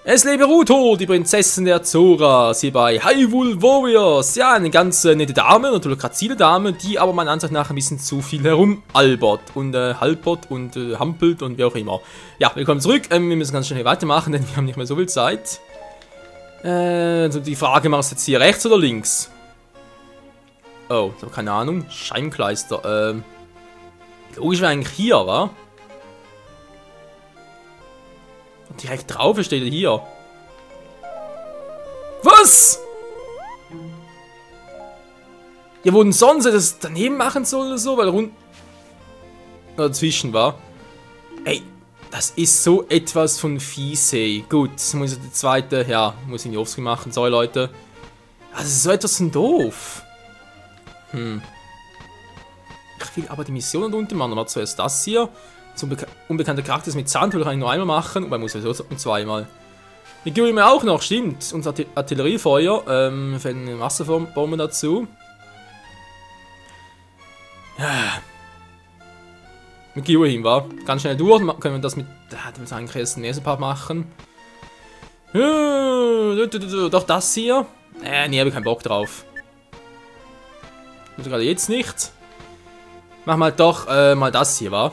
Es lebe Ruto, die Prinzessin der Zora, sie bei Hyrule Warriors. Ja, eine ganz nette Dame, natürlich grazile Dame, die aber meiner Ansicht nach ein bisschen zu viel herumalbert und halbert und hampelt und wie auch immer. Ja, willkommen zurück. Wir müssen ganz schnell hier weitermachen, denn wir haben nicht mehr so viel Zeit. Also die Frage, machst du jetzt hier rechts oder links? Oh, ich habe keine Ahnung. Scheibenkleister. Logisch wäre eigentlich hier, wa? Direkt drauf steht er hier. Was? Ja, wo denn sonst das daneben machen soll oder so, weil er dazwischen war. Ey, das ist so etwas von fies, ey. Gut, muss ich die zweite, ja, muss ich nicht offscreen machen, sorry Leute. Ja, das ist so etwas von doof. Ich will aber die Mission unten machen, aber zuerst das hier. Zum unbekannter Charakter mit Sand will ich eigentlich nur einmal machen, und man muss ja so zweimal. Die geben mir auch noch, stimmt. Und Artilleriefeuer, fällt eine Wasserbombe dazu. Ja. Mit Gyrohim, wa? Ganz schnell durch, können wir das mit. Da müssen wir eigentlich erst den nächsten Part machen. Doch das hier. Nee, habe ich keinen Bock drauf. Gerade jetzt nicht. Mach mal doch mal das hier, wa?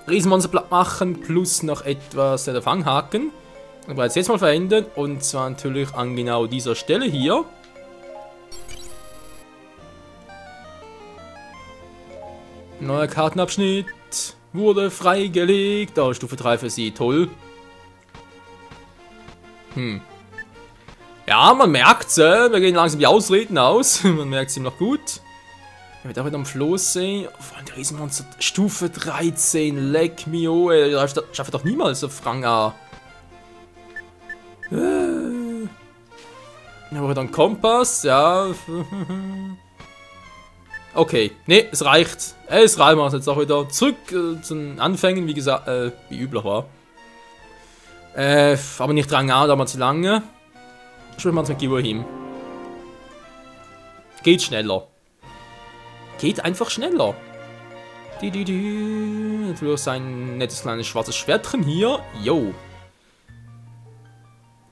Riesenmonster platt machen, plus noch etwas der Fanghaken. Und bereits jetzt mal verändern, und zwar natürlich an genau dieser Stelle hier. Neuer Kartenabschnitt wurde freigelegt. Oh, Stufe 3 für sie, toll. Ja, man merkt's, wir gehen langsam die Ausreden aus. Man merkt es ihm noch gut. Er wird auch wieder am Floß sehen. Vor allem der Riesenmonster Stufe 13. Leck me oh, ey. Das schafft doch niemals auf Rang A. Dann brauche ich dann Kompass, ja. Okay, nee, es reicht. Es reicht, wir jetzt auch wieder zurück zu den Anfängen, wie gesagt, wie üblich war. Aber nicht Rang A, da war zu lange. Spielen wir uns mit Gyrohim. Geht schneller. Geht einfach schneller. Natürlich sein nettes kleines schwarzes Schwertchen hier. Yo.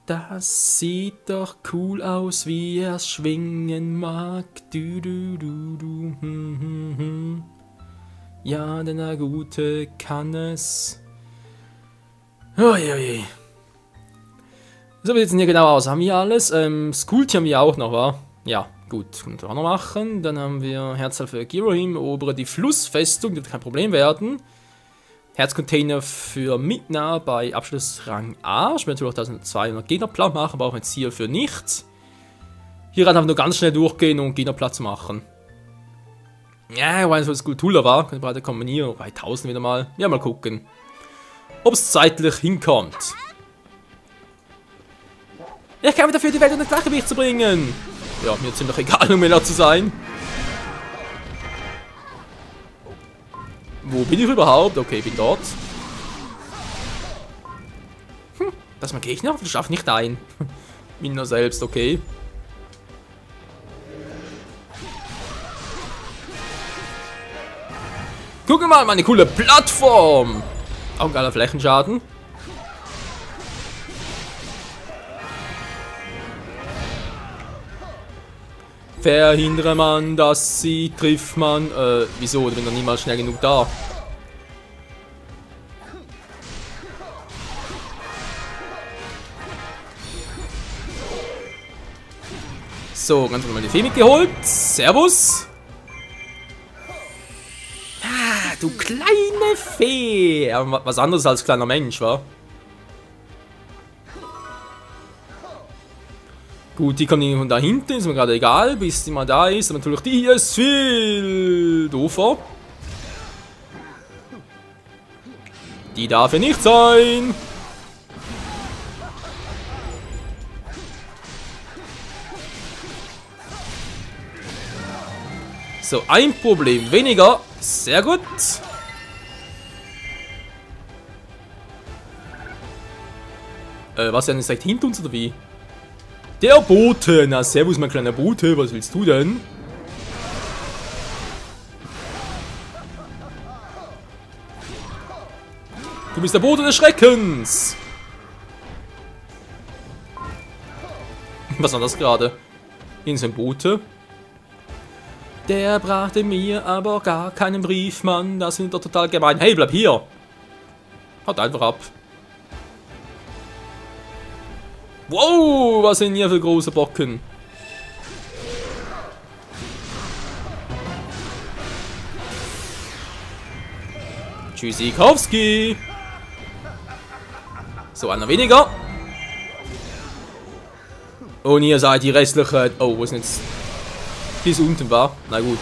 Das sieht doch cool aus, wie er es schwingen mag. Ja, denn der Gute kann es. Uiui. So, wie sieht es denn hier genau aus? Haben wir alles? Skulti haben wir auch noch, wa? Ja. Gut, können wir auch noch machen. Dann haben wir Herzteil für Gyrohim, erobere die Flussfestung, das wird kein Problem werden. Herzcontainer für Midna bei Abschluss Rang A. Ich will natürlich 1200 Gegner platt machen, brauchen wir jetzt hier für nichts. Hier einfach nur ganz schnell durchgehen und Gegner Platz machen. Ja, weil es so Skulptur war, können wir beide kombinieren, bei 1000 wieder mal. Ja, mal gucken, ob es zeitlich hinkommt. Ich kämpfe dafür, die Welt unter Gleichgewicht zu bringen. Ja, mir ziemlich egal, um ehrlich zu sein. Wo bin ich überhaupt? Okay, ich bin dort. Das ist mein Gegner? Du schaffst nicht ein. Bin nur selbst, okay. Guck mal, meine coole Plattform. Auch ein geiler Flächenschaden. Verhindere man, dass sie trifft man. Wieso? Ich bin doch niemals schnell genug da. So, ganz normal die Fee mitgeholt. Servus. Ah, du kleine Fee. Aber was anderes als kleiner Mensch, wa? Gut, die kommt von da hinten, ist mir gerade egal, bis die mal da ist. Aber natürlich die hier ist viel doofer. Die darf ja nicht sein. So, ein Problem weniger. Sehr gut. Was denn, ist direkt hinter uns oder wie? Der Bote! Na, servus, mein kleiner Bote, was willst du denn? Du bist der Bote des Schreckens! Was war das gerade? In seinem Bote. Der brachte mir aber gar keinen Brief, Mann. Das sind doch total gemein. Hey, bleib hier. Haut einfach ab. Wow, was sind hier für große Brocken? Tschüssikowski. So, einer weniger. Und ihr seid die restlichen... Oh, wo ist denn jetzt... Bis unten war? Na gut.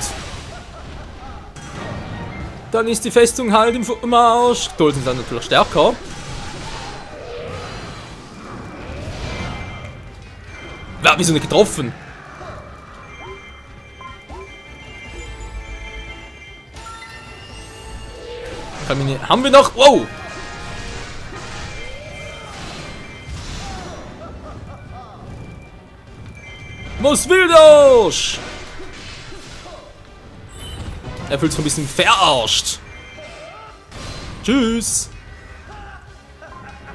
Dann ist die Festung halt im Arsch. Toll sind dann natürlich stärker. Wer hat mich so nicht getroffen? Haben wir noch... Wow! Was will das? Er fühlt sich ein bisschen verarscht. Tschüss.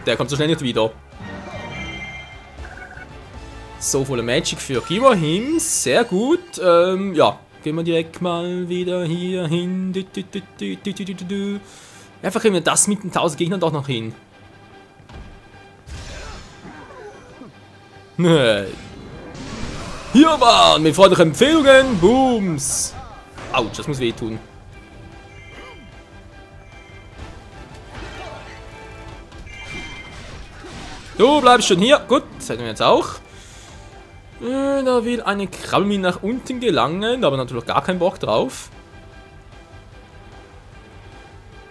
Der kommt so schnell nicht wieder. So, volle Magic für Girahim. Sehr gut. Ja, gehen wir direkt mal wieder hier hin. Einfach kriegen wir das mit den 1000 Gegnern doch noch hin. Hier waren mit freundlichen Empfehlungen. Booms. Autsch, das muss wehtun. Du bleibst schon hier. Gut, das hätten wir jetzt auch. Da will eine Krabbelmine nach unten gelangen, aber natürlich gar keinen Bock drauf.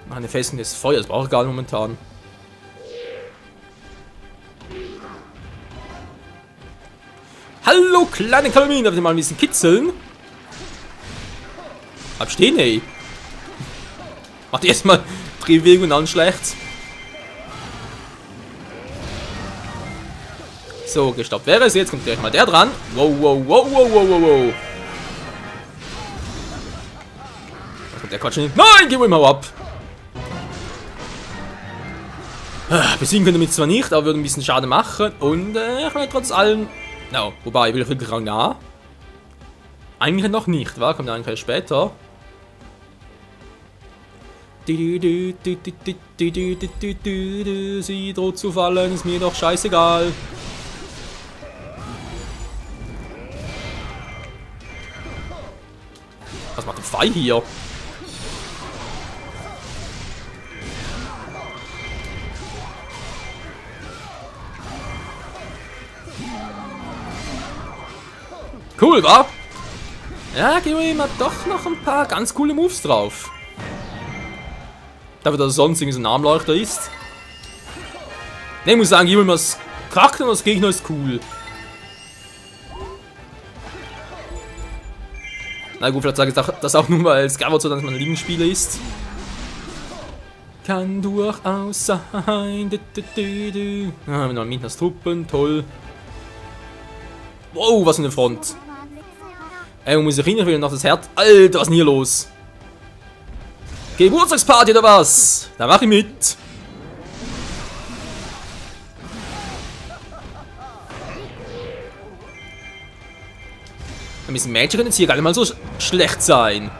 Eine Festung des Feuers brauche ich gar nicht momentan. Hallo, kleine Krabbelmine, darf ich mal ein bisschen kitzeln? Bleib stehen, ey. Macht erstmal Drehbewegung und dann schlecht. So, gestoppt wäre es. Jetzt kommt gleich mal der dran. Wow, wow, wow, wow, wow, wow, wow. Da kommt der Quatsch nicht. Nein, gib ihm mal ab. Besiegen können wir zwar nicht, aber würde ein bisschen Schaden machen. Und ich meine trotz allem... No, wobei, ich will wirklich Rang A. Eigentlich noch nicht, wa? Kommt eigentlich später. Sie droht zu fallen, ist mir doch scheißegal. Was macht der Pfeil hier? Cool, wa? Ja, Girahim hat doch noch ein paar ganz coole Moves drauf. Dafür, dass er sonst irgendwie so ein Armleuchter ist. Ne, ich muss sagen, Girahim als Charakter und als Gegner ist cool. Na gut, vielleicht sage ich das auch nur, weil es Skyward so, dass mein Lieblingsspieler ist. Kann durchaus sein. Ah, wir haben Midners Truppen, toll. Wow, was in der Front. Ey, muss ich rein, will noch das Herz. Alter, was ist denn hier los? Geburtstagsparty oder was? Da mach ich mit. Ein bisschen Magic kann jetzt hier gar nicht mal so schlecht sein.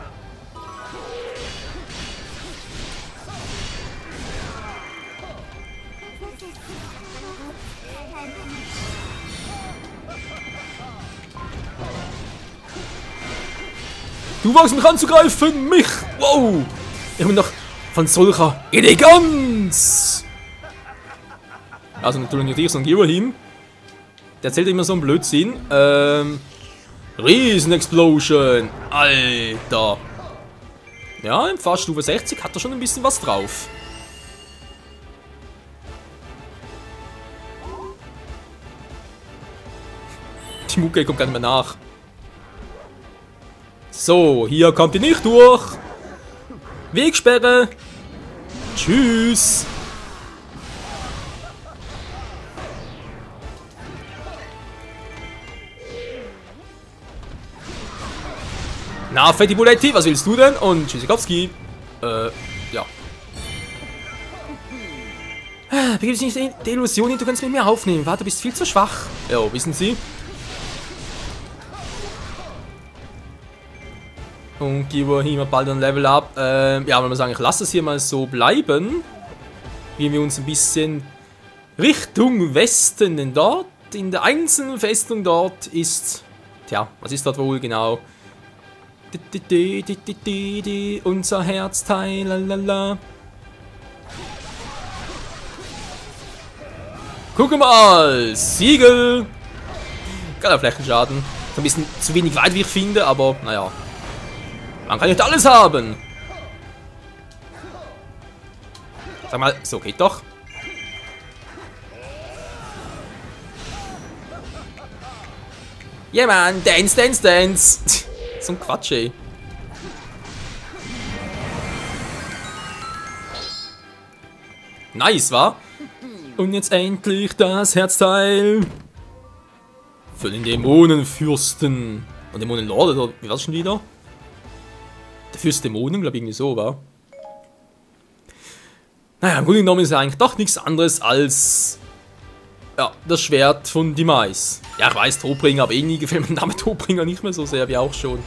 Du wagst mich anzugreifen, mich! Wow! Ich bin doch von solcher Eleganz! Also natürlich nicht ich, sondern Girahim. Der erzählt immer so einen Blödsinn. Riesen-Explosion! Alter! Ja, im Fahrstufe 60 hat er schon ein bisschen was drauf. Die Mucke kommt gar nicht mehr nach. So, hier kommt ihr nicht durch. Wegsperre. Tschüss. Na, Fetti Buletti, was willst du denn? Und Tschüssikowski. Ja. Begib dich nicht in die Illusion, du kannst mit mir aufnehmen. Warte, du bist viel zu schwach. Ja, wissen Sie? Und Girohim hat bald ein Level Up. Ja, wenn man sagen, ich lasse es hier mal so bleiben. Wie wir uns ein bisschen Richtung Westen, denn dort, in der einzelnen Festung dort ist... Tja, was ist dort wohl genau? Unser Herzteil, lalala. Guck mal, Siegel. Geiler Flächenschaden. So ein bisschen zu wenig weit, wie ich finde, aber naja. Man kann nicht alles haben. Sag mal, so geht doch. Yeah, man, dance, dance, dance. So ein Quatsch, ey. Nice, wa? Und jetzt endlich das Herzteil. Für den Dämonenfürsten. Und Dämonenlord, oder wie war's schon wieder? Der Fürst Dämonen, glaube ich, irgendwie so, wa? Naja, im Grunde genommen ist er eigentlich doch nichts anderes als... Ja, das Schwert von Demise. Ja, ich weiß, Todbringer, aber irgendwie gefällt mir der Name Todbringer nicht mehr so sehr, wie auch schon.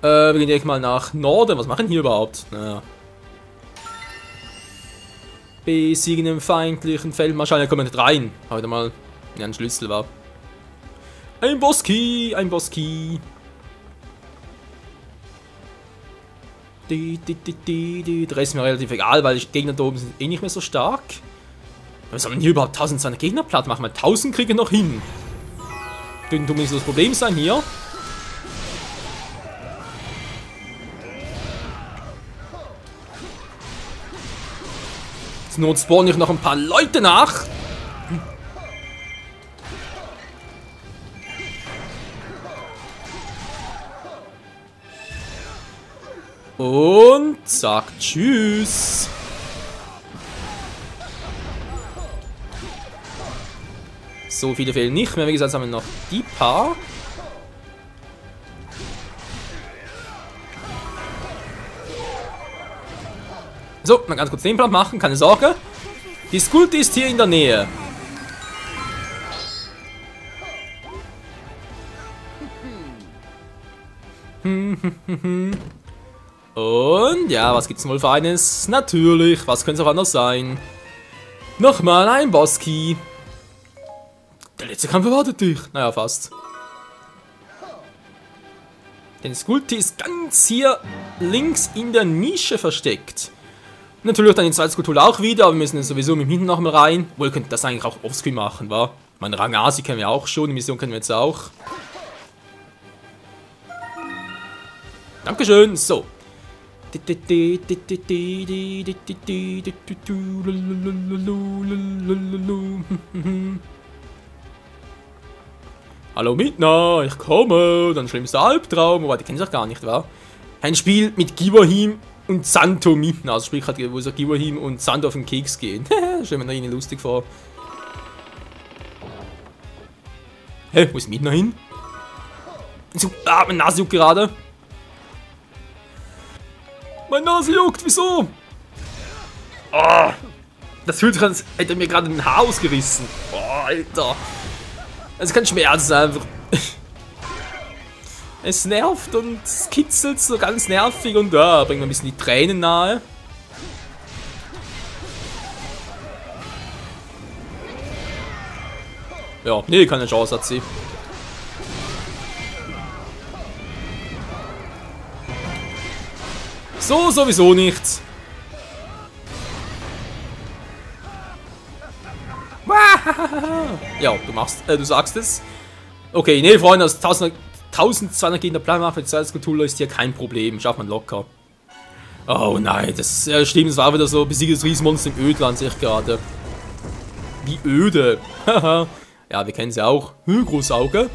Wir gehen direkt mal nach Norden. Was machen wir hier überhaupt? Naja. Besiegen den feindlichen Feldmarschall. Er kommt nicht rein. Heute mal ein Schlüssel war. Ein Bosskey, ein Bosskey. Der Rest ist mir relativ egal, weil die Gegner da oben sind eh nicht mehr so stark. Wir sollen hier überhaupt 1200 Gegner platt machen, weil 1000 kriegen noch hin. Könnte nicht so das Problem sein hier. Zur Not spawne ich noch ein paar Leute nach. Und sagt Tschüss. So viele fehlen nicht mehr. Wie gesagt, haben wir noch die paar. So, mal ganz kurz den Plan machen, keine Sorge. Die Skult ist hier in der Nähe. Und ja, was gibt's denn wohl für eines? Natürlich, was könnte es auch anders sein? Nochmal ein Bosskey. Der letzte Kampf erwartet dich. Naja, fast. Denn Skulti ist ganz hier links in der Nische versteckt. Natürlich dann in zweite Skulptur auch wieder, aber wir müssen sowieso mit hinten nochmal rein. Wohl könnte das eigentlich auch offscreen machen, wa? Meine Rangasi kennen wir auch schon, die Mission kennen wir jetzt auch. Dankeschön, so. Hallo Midna, ich komme, dann schlimmster Albtraum, aber die kennen sich gar nicht, wa? Ein Spiel mit Girohim und Santo Midna, also sprich halt, wo so Girohim und Santo auf den Keks gehen. Das stellen wir ihnen lustig vor. Hä, wo ist Midna hin? So, meine Nase juckt gerade. Meine Nase juckt, wieso? Oh, das fühlt sich an, als hätte er mir gerade ein Haar ausgerissen. Oh, Alter. Das kann Schmerz sein, einfach. Es nervt und es kitzelt so ganz nervig und ja, bringt mir ein bisschen die Tränen nahe. Ja, nee, keine Chance hat sie. So, sowieso nichts. Ja, du sagst es. Okay, nee, Freunde, das 1200 Gegner Plan machen für die zweite Skulptur ist hier kein Problem. Schafft man locker. Oh nein, das stimmt, es war wieder so besiegeltes Riesenmonster im Ödland, sehe ich gerade. Wie öde. Ja, wir kennen sie auch. Großauge.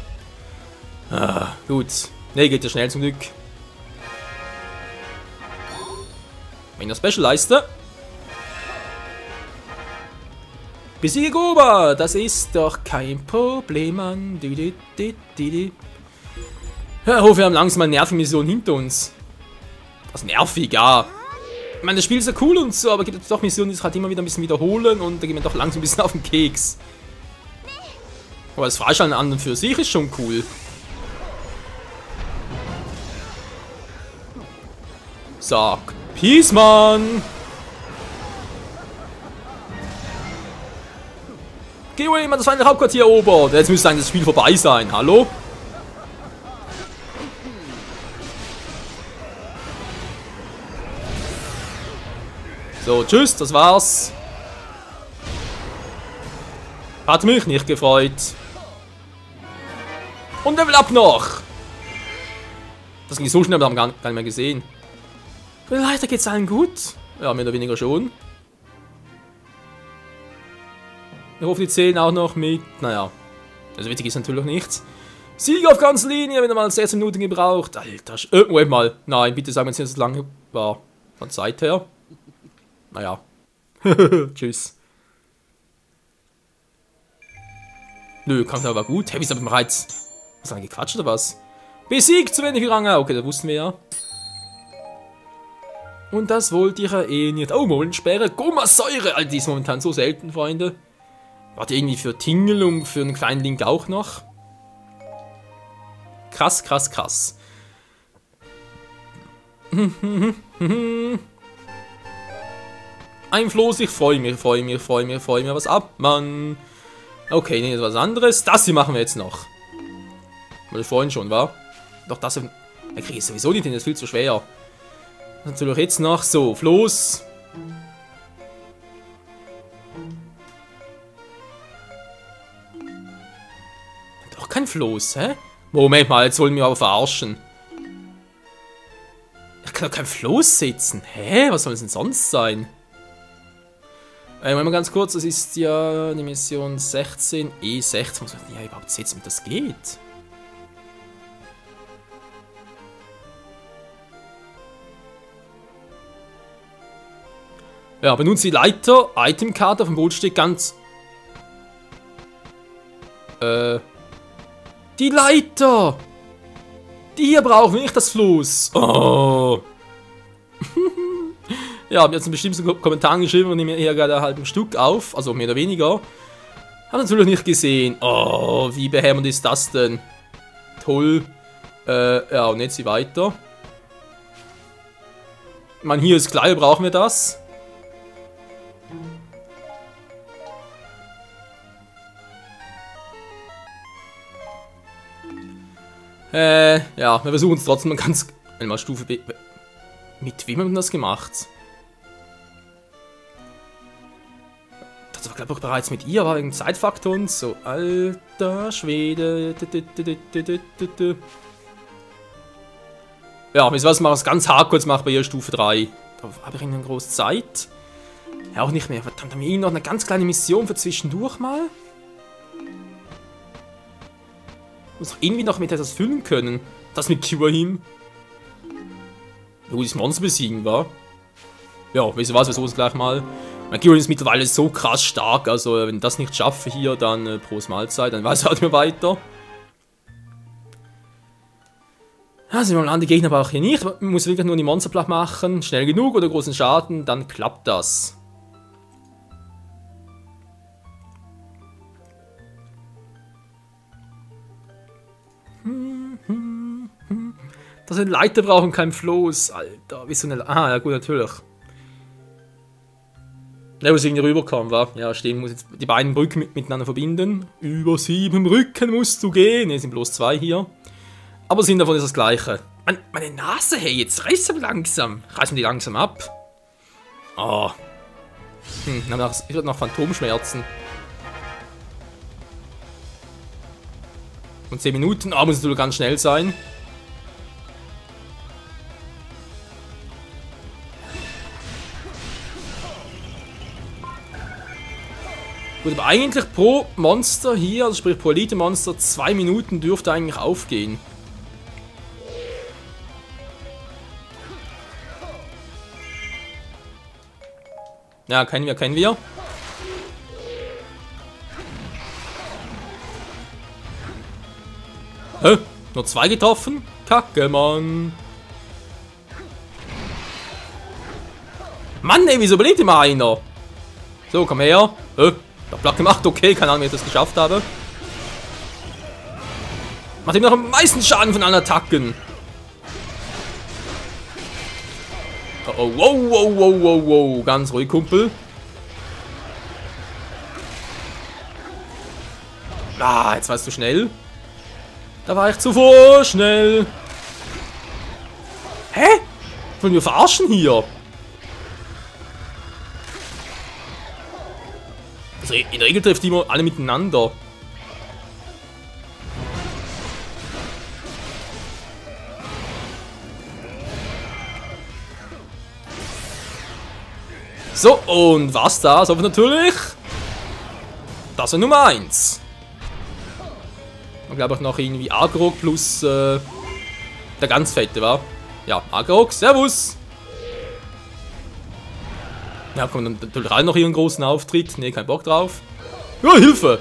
Ah, gut. Nee, geht ja schnell zum Glück. In der Special-Leiste. Besiege Goba, das ist doch kein Problem, Mann. Ja, ich hoffe, wir haben langsam eine nervige Mission hinter uns. Also nervig, ja. Ich meine, das Spiel ist ja cool und so, aber gibt es doch Missionen, die sich halt immer wieder ein bisschen wiederholen und da gehen wir doch langsam ein bisschen auf den Keks. Aber das Freischalten an und für sich ist schon cool. Zack. Peace, Mann. Geh mal jemand das feine Hauptquartier erobert. Jetzt müsste eigentlich das Spiel vorbei sein. Hallo? So, tschüss, das war's. Hat mich nicht gefreut. Und Level Up noch. Das ging so schnell, wir haben gar nicht mehr gesehen. Leider geht's allen gut. Ja, mehr oder weniger schon. Ich hoffe, die zählen auch noch mit. Naja, also wichtig ist natürlich nichts. Sieg auf ganzer Linie, wieder mal 16 Minuten gebraucht. Alter, irgendwo mal. Nein, bitte sagen wir uns nicht, dass es lange war. Von Zeit her. Naja. Tschüss. Nö, Kampf war gut. Hey, wie ist aber bereits. Was haben wir gequatscht oder was? Besiegt, zu wenig Rang. Okay, das wussten wir ja. Und das wollte ich ja eh nicht. Oh, Mollensperre. Gommasäure. Alter, die ist momentan so selten, Freunde. Warte, irgendwie für Tingle und für einen kleinen Link auch noch. Krass, krass, krass. Ein Floß, ich freue mich. Was ab, Mann. Okay, nee, das ist was anderes. Das hier machen wir jetzt noch. Weil ich vorhin schon war. Doch, das hier kriege ich sowieso nicht hin, das ist viel zu schwer. Natürlich jetzt noch. So, Floß. Doch kein Floß, hä? Moment mal, jetzt wollen wir aber verarschen. Ich kann doch kein Floß setzen. Hä? Was soll es denn sonst sein? Mal ganz kurz, das ist ja die Mission 16, E16. Muss man ja überhaupt setzen, wie das geht? Ja, benutzt die Leiter, Itemkarte auf dem Boot steht ganz... Die Leiter! Die hier brauchen wir, nicht das Floß. Oh. Ja, hab jetzt einen bestimmten Kommentar geschrieben und nehme hier gerade einen halben Stück auf, also mehr oder weniger. Hab natürlich nicht gesehen. Oh, wie behämmert ist das denn? Toll. Ja, und jetzt weiter. Ich meine, hier ist klar, brauchen wir das. Ja, wir versuchen es trotzdem ganz... Einmal Stufe B... Mit wem haben wir das gemacht? Das war, glaube ich, bereits mit ihr, war wegen Zeitfaktor und so. Alter Schwede. Ja, wisst ihr was, wir machen es ganz hart kurz, machen bei ihr Stufe 3. Da habe ich eine große Zeit. Ja, auch nicht mehr. Verdammt, haben wir noch eine ganz kleine Mission für zwischendurch mal? Muss auch irgendwie noch mit etwas füllen können. Das mit Kiwahim. Wo das Monster besiegen war. Ja, wisst ihr was, wir versuchen es gleich mal. Mein Kiwahim ist mittlerweile so krass stark, also wenn ich das nicht schaffe hier, dann Prost Mahlzeit, dann weiß halt mir weiter. Ja, sind wir mal an, die Gegner aber auch hier nicht. Man muss wirklich nur die Monsterplatte machen, schnell genug oder großen Schaden, dann klappt das. Das sind Leiter brauchen kein Floß, Alter. Wie so eine... Ah, ja gut, natürlich. Der muss irgendwie rüberkommen, wa? Ja, stimmt, muss jetzt die beiden Brücken miteinander verbinden. Über 7 Brücken musst du gehen. Ne, sind bloß 2 hier. Aber sind davon ist das Gleiche. Meine Nase, hey, jetzt reiß aber langsam. Reiß mir die langsam ab. Oh. Ich habe noch Phantomschmerzen. Und 10 Minuten. Ah, muss natürlich ganz schnell sein. Gut, aber eigentlich pro Monster hier, also sprich pro Elite-Monster, 2 Minuten dürfte eigentlich aufgehen. Ja, kennen wir. Hä? Nur 2 getroffen? Kacke, Mann. Mann, ey, wieso überlebt immer einer? So, komm her. Ich hab Block gemacht, okay, keine Ahnung, wie ich das geschafft habe. Macht ihm noch am meisten Schaden von allen Attacken. Oh, oh, wow, wow, wow, wow, wow. Ganz ruhig, Kumpel. Ah, jetzt warst du schnell. Da war ich zuvor schnell. Hä? Wollen wir verarschen hier? Also in der Regel trifft die immer alle miteinander. So, und was das? Aber natürlich. Das ist Nummer 1. Und glaube ich noch irgendwie Agrok plus der ganz fette, war. Ja, Agrok, servus. Ja, kommt dann natürlich alle noch ihren großen Auftritt. Ne, kein Bock drauf. Ja, Hilfe!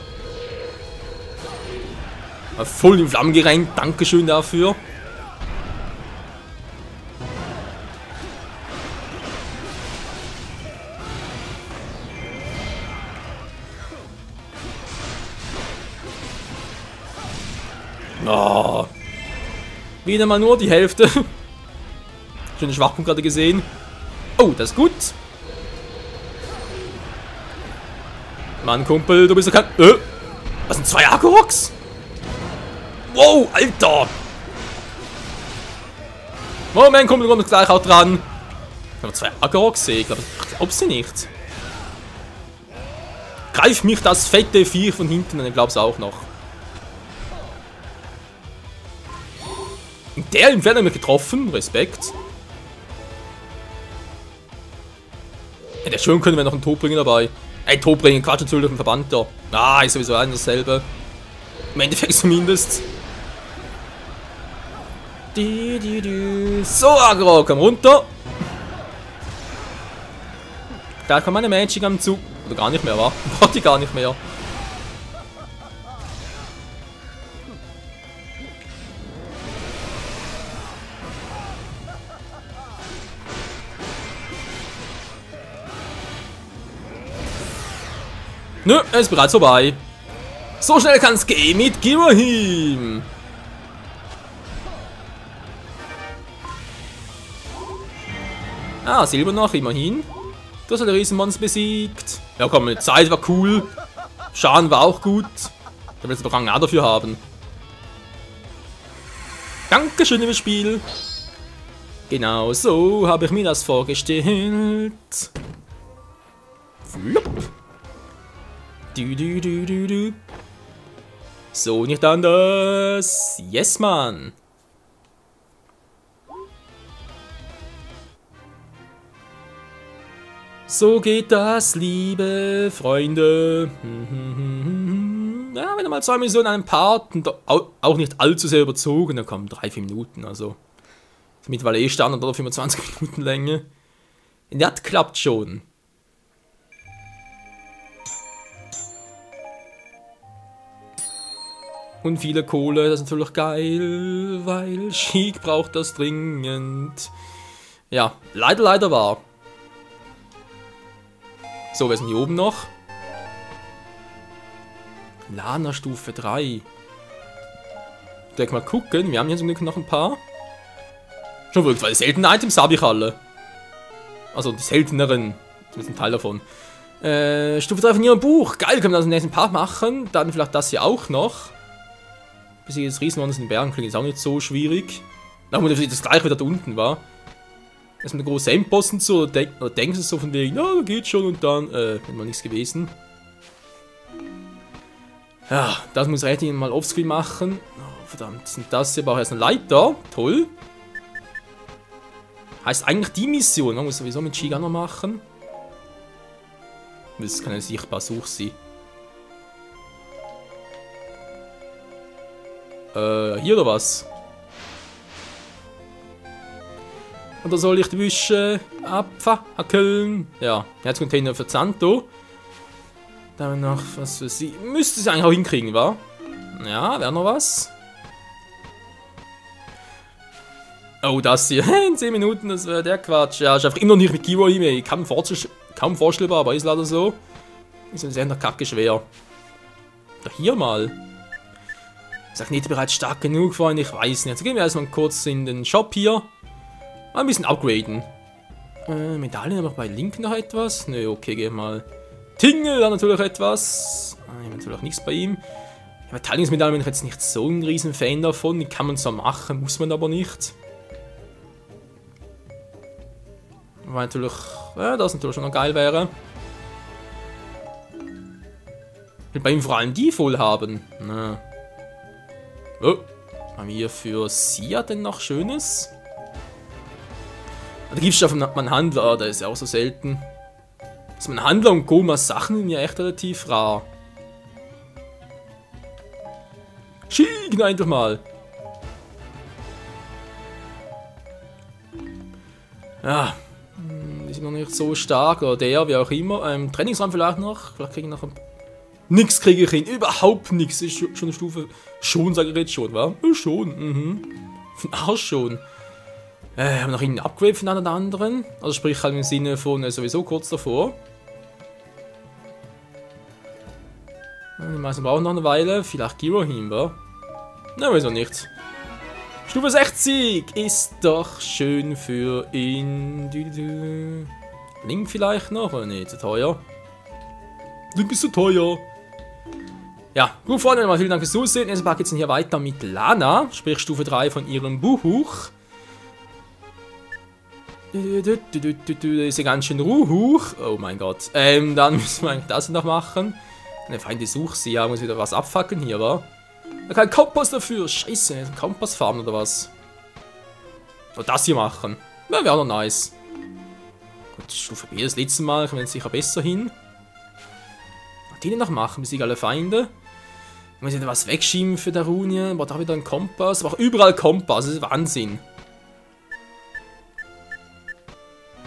Voll in Flammen gerannt, Dankeschön dafür. Oh. Wieder mal nur die Hälfte. Schönen Schwachpunkt gerade gesehen. Oh, das ist gut. Mann, Kumpel, du bist doch kein... Was sind 2 Agoroks? Wow, Alter! Moment, Kumpel, kommt gleich auch dran. Ich habe 2 Agoroks, ich glaube sie nicht. Greif mich das fette Viech von hinten an, ich glaube es auch noch. In der Entfernung haben wir getroffen, Respekt. Ja, der schön können wir noch einen Todbringer dabei. Ein Todbringer, Quatsch, natürlich ein Verbannter. Ah, ist sowieso ein dasselbe. Im Endeffekt zumindest. So, Agro, komm runter. Da kommt meine Magic am Zug. Oder gar nicht mehr, wa? Braucht die gar nicht mehr. Nö, es ist bereits vorbei. So schnell kann es gehen mit Girahim. Ah, Silber noch, immerhin. Du hast halt Riesenmonster besiegt. Ja komm, die Zeit war cool. Schaden war auch gut. Da willst du doch Rang A dafür haben. Dankeschön, liebes Spiel. Genau so habe ich mir das vorgestellt. Flupp. Du. So, nicht anders. Yes, Mann. So geht das, liebe Freunde. Ja, wenn ihr mal 2 Missionen an einem Part und auch nicht allzu sehr überzogen, dann kommen 3-4 Minuten. Also, mittlerweile eh Standard oder 25 Minuten Länge. Das klappt schon. Und viele Kohle, das ist natürlich geil, weil Sheik braucht das dringend. Ja, leider wahr. So, wer ist denn hier oben noch? Lana Stufe 3. Direkt mal gucken, wir haben hier zum Glück noch ein paar. Schon verrückt, weil die seltenen Items habe ich alle. Also die selteneren, das ist ein Teil davon. Stufe 3 von ihrem Buch, geil, können wir das im nächsten Part machen. Dann vielleicht das hier auch noch. Besiege das Riesenmonster in den Bergen, klingt jetzt auch nicht so schwierig. Na gut, das gleiche wieder da unten war. Das mit der großen Endboss und so, oder denkst du so von wegen, ja, geht schon und dann, wenn mal nichts gewesen. Ja, das muss ich mal offscreen machen. Oh, verdammt, sind das hier, brauche ich erst eine Leiter. Toll. Heißt eigentlich die Mission, man muss sowieso mit Sheik noch machen. Das kann ein sichtbar Such sein. Hier oder was? Oder soll ich die Büsche abfackeln? Ja, Herzcontainer für Zanto. Dann noch was für sie. Müsste sie eigentlich auch hinkriegen, wa? Ja, wäre noch was. Oh, das hier. In 10 Minuten, das wäre der Quatsch. Ja, ist einfach immer noch nicht mit Girahim. Kaum vorstellbar, aber ist leider so. Ist ja noch kacke schwer. Doch hier mal. Ist nicht bereits stark genug, Freunde? Ich weiß nicht. Jetzt gehen wir erstmal kurz in den Shop hier. Mal ein bisschen upgraden. Medaillen haben wir bei Link noch etwas? Nö, okay, geh mal. Tingle hat natürlich etwas. Ich habe natürlich nichts bei ihm. Ja, Verteidigungsmedaillen bin ich jetzt nicht so ein riesen Fan davon. Die kann man zwar machen, muss man aber nicht. Weil natürlich, ja, das natürlich schon noch geil wäre. Ich will bei ihm vor allem die voll haben. Na. Oh, haben wir für Sia denn noch Schönes? Da gibt es ja von meinem Handler, der ist ja auch so selten. Dass mein Handler und Gomas Sachen sind ja echt relativ rar. Schick einfach mal. Ja, die sind noch nicht so stark, oder der, wie auch immer. Trainingsraum vielleicht noch. Vielleicht kriege ich noch ein... Nix kriege ich hin, überhaupt nichts. Ist schon eine Stufe. Schon, sage ich jetzt schon, wa? Schon, Von Arsch schon. Haben wir noch einen Upgrade von einem oder anderen? Also sprich halt im Sinne von sowieso kurz davor. Die meisten brauchen noch eine Weile. Vielleicht Girohim, wa? Na, wieso nicht? Stufe 60 ist doch schön für ihn. Link vielleicht noch? Oder nicht? Zu teuer? Link ist zu teuer. Ja, gut, Freunde, vielen Dank fürs Zusehen. Jetzt geht es hier weiter mit Lana, sprich Stufe 3 von ihrem Buch. Das ist ja ganz schön Ruhuch. Oh mein Gott. Dann müssen wir eigentlich das noch machen. Eine Feinde sucht sie, ja, muss wieder was abfackeln hier, wa? Kein Kompass dafür. Scheiße, ein Kompass farmen oder was? Oder das hier machen. Ja, wäre auch noch nice. Gut, Stufe B das letzte Mal, kommen wir jetzt sicher besser hin. Die noch machen, besiegen alle Feinde. Ich muss wieder was wegschieben für der Runie. Aber da wieder ein Kompass. Aber auch überall Kompass, das ist Wahnsinn.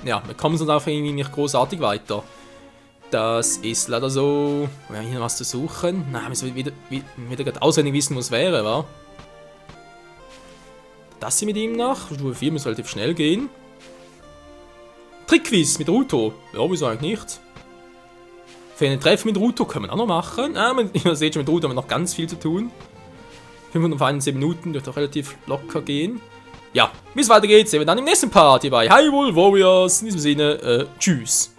Ja, wir kommen sonst einfach irgendwie nicht großartig weiter. Das ist leider so. Wir haben hier noch was zu suchen. Na, wir müssen wieder gerade auswendig wissen, wo es wäre, wa? Das hier mit ihm noch. Stufe 4 muss relativ schnell gehen. Trickquiz mit Ruto. Ja, wieso eigentlich nicht? Für einen Treffen mit Ruto können wir auch noch machen. Ihr seht schon, mit Ruto haben wir noch ganz viel zu tun. 571 Minuten dürfte auch relativ locker gehen. Ja, wie es weitergeht, sehen wir dann im nächsten Part hier bei Hyrule Warriors. In diesem Sinne, tschüss.